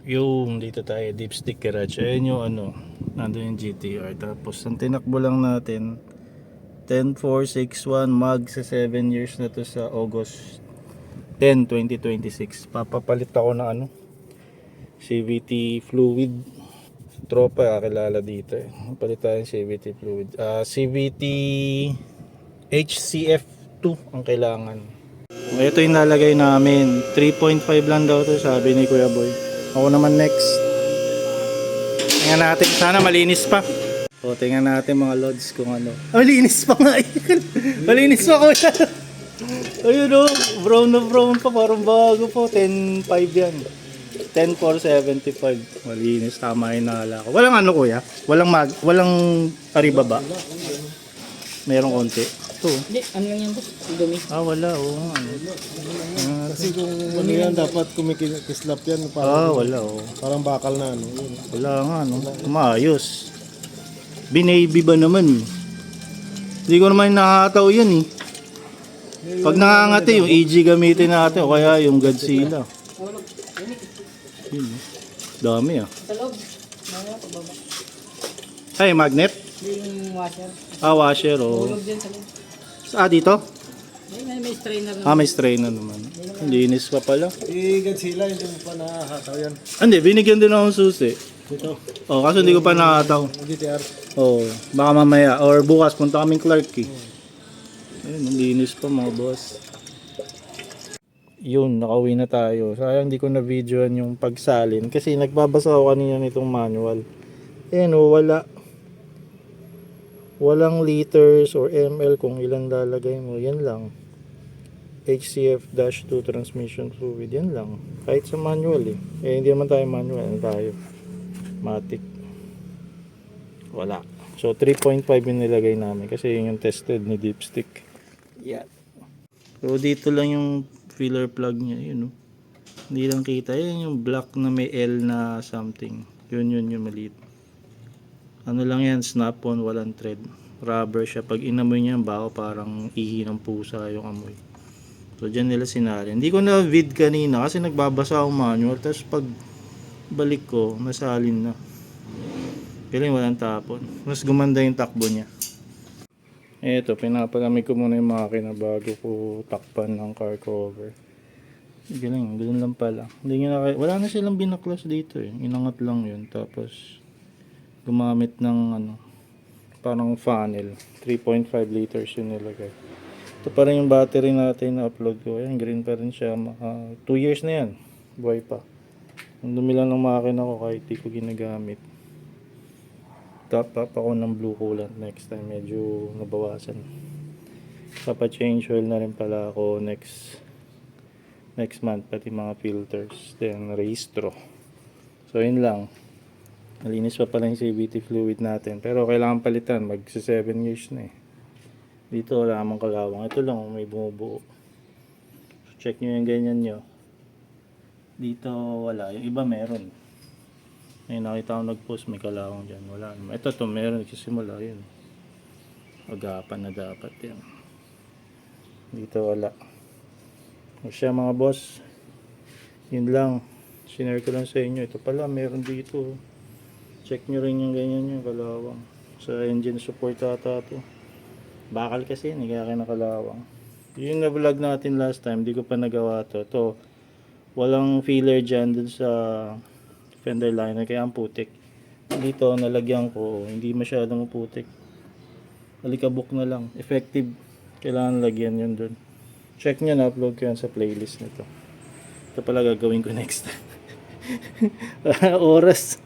Yung dito tayo, Dipstick Garage. Ayun yung ano, nandun yung GTR. Tapos ang tinakbo lang natin 10461 mag sa 7 years na to sa August 10, 2026. Papapalit ako ng ano, CVT fluid. Tropa kakilala dito eh. Palit tayo ng CVT fluid. CVT HCF2 ang kailangan. Ito yung nalagay namin. 3.5 lang daw to, sabi ni Kuya Boy. Ako naman next. Tingnan natin, sana malinis pa. O, tingnan natin mga lods kung ano. Malinis pa nga. Malinis pa kuya. Ayun o, brown na brown pa, parang bago po. 10.5 yan. 10.475. Malinis, tama yung nakala ko. Walang ano kuya? Walang paribaba. Merong konti. Ito. Hindi, ano lang yan boss? Dumi. Wala oh. Ano. Kasi kung ano yan, dapat kumikislap yan. Parang, Wala oh. parang bakal na ano. Yun. Wala nga no. Maayos. Binavy ba naman eh. Hindi ko naman nakakataw yan eh. Pag nakangati yung AG gamitin natin o kaya yung Godzilla. Yun, dami ah. Sa loob. Mamaya pababa. Ay, magnet? Yung washer. Washer o. Tulog dyan sa loob. Dito? May strainer na. May strainer naman. Linis pa pala. Godzilla, hindi mo pa nakahataw yan. Hindi, binigyan din akong susi. Ito, Kaso hindi ko pa nakataw. GTR. Baka mamaya or bukas punta kaming Clark eh. Ayun, ang linis pa mga boss. Yun, nakauwi na tayo. Sayang hindi ko na videoan yung pagsalin kasi nagbabasa ako kanina nitong manual. Ayan wala. Walang liters or ml kung ilan lalagay mo. Yan lang. HCF-2 transmission fluid. Yan lang. Kahit sa manual eh. Hindi naman tayo manual. Ano tayo? Matic. Wala. So 3.5 yung nilagay namin kasi yun yung tested ni Dipstick. Yan. So dito lang yung filler plug niya. Yun oh. Hindi lang kita. Yan yung black na may L na something. Yun yung maliit. Ano lang yan, snap-on, walang thread. Rubber siya. Pag inamoy niya, baka parang ihi ng pusa yung amoy. So dyan nila sinali. Hindi ko na vid kanina kasi nagbabasa ako manual. Tapos pag balik ko, nasalin na. Kailan walang tapon. Mas gumanda yung takbo niya. Eto, pinapalamig ko muna yung makina bago ko takpan ng car cover. Galing, ganun lang pala. Wala na silang binaklas dito eh. Inangat lang yun. Tapos gumamit ng parang funnel. 3.5 liters yung nilagay. Ito pa rin yung battery natin na upload ko. Ayan, green pa rin siya. 2 years na yan. Buhay pa. Ang dumi lang ng makina ko kahit di ko ginagamit. Top up ako ng blue coolant next time. Medyo nabawasan. Papa-change oil na rin pala ako next month. Pati mga filters. Then, restro. So, yun lang. Malinis pa pala yung CVT fluid natin. Pero kailangan palitan. Magsa 7 years na eh. Dito wala namang kalawang. Ito lang may bumubuo. So, check nyo yung ganyan nyo. Dito wala. Yung iba meron. Ay, nakita ko nag-post may kalawang dyan. Wala naman. Ito meron. Nagsisimula yun. Agapan na dapat yan. Dito wala. O siya mga boss. Yun lang. Sinare ko lang sa inyo. Ito pala meron dito. Check nyo rin yung ganyan yung kalawang. Sa engine support ata to. Bakal kasi yun. Kaya nakalawang. Yung na-vlog natin last time. Di ko pa nagawa to. Ito. Walang filler dyan dun sa fender liner. Kaya ang putik. Dito nalagyan ko. Hindi masyadong putik. Alikabok na lang. Effective. Kailangan lagyan yun dun. Check nyo na. Upload ko yan sa playlist nito. Ito pala gagawin ko next time. Oras.